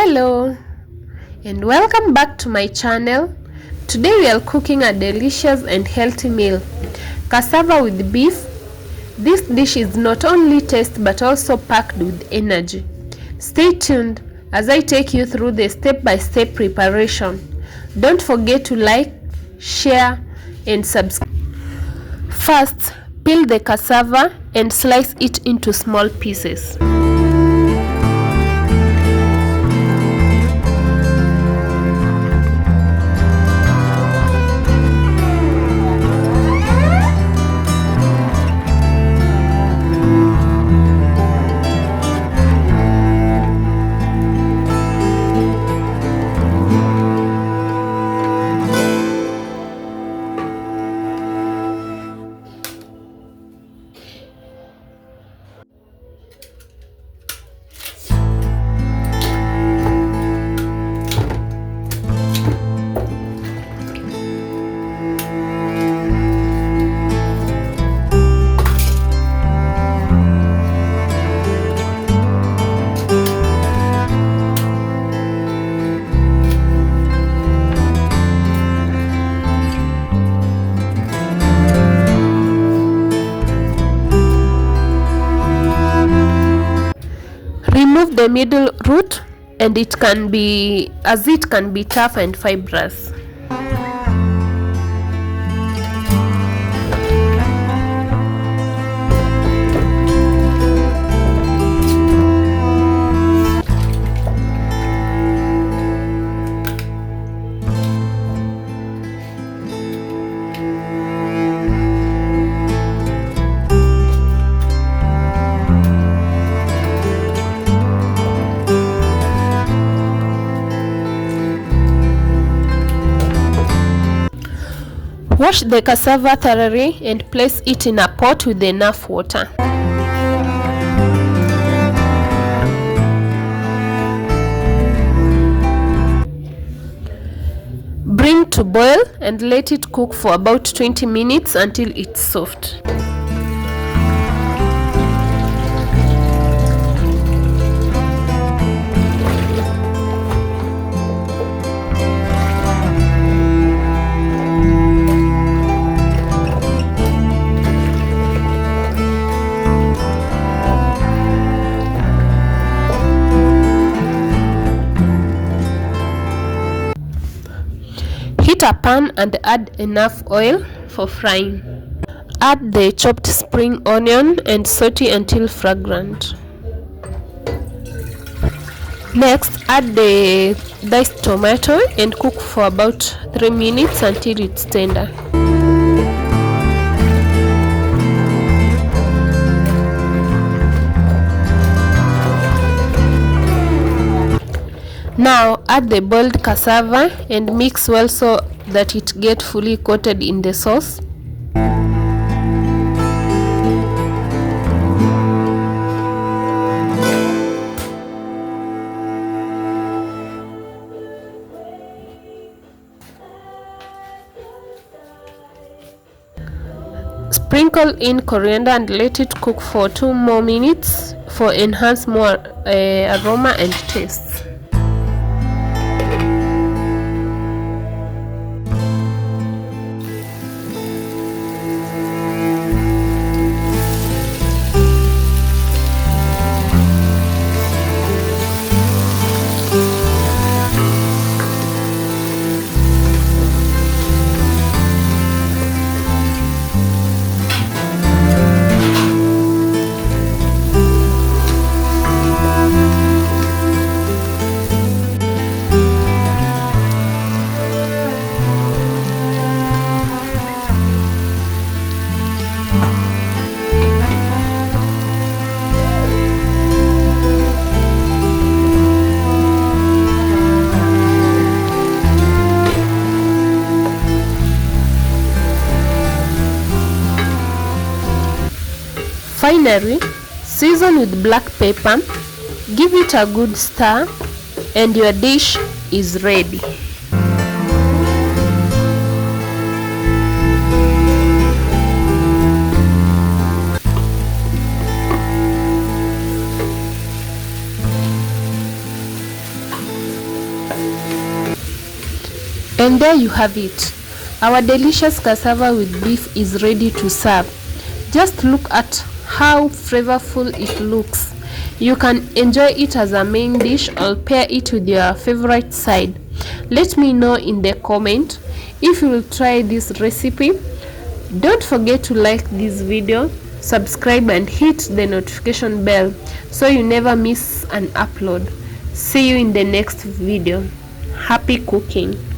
Hello and welcome back to my channel. Today we are cooking a delicious and healthy meal, cassava with beef. This dish is not only tasty but also packed with energy. Stay tuned as I take you through the step-by-step preparation. Don't forget to like, share and subscribe. First, peel the cassava and slice it into small pieces. Remove the middle root and it can be tough and fibrous. Wash the cassava thoroughly and place it in a pot with enough water. Bring to boil and let it cook for about 20 minutes until it's soft. Heat a pan and add enough oil for frying. Add the chopped spring onion and saute until fragrant. Next, add the diced tomato and cook for about 3 minutes until it's tender. Now add the boiled cassava and mix well so that it gets fully coated in the sauce. Sprinkle in coriander and let it cook for 2 more minutes for enhance more aroma and taste. Finally, season with black pepper, give it a good stir, and your dish is ready. And there you have it. Our delicious cassava with beef is ready to serve. Just look at how flavorful it looks. You can enjoy it as a main dish or pair it with your favorite side. Let me know in the comment if you will try this recipe. Don't forget to like this video, subscribe and hit the notification bell so you never miss an upload. See you in the next video. Happy cooking!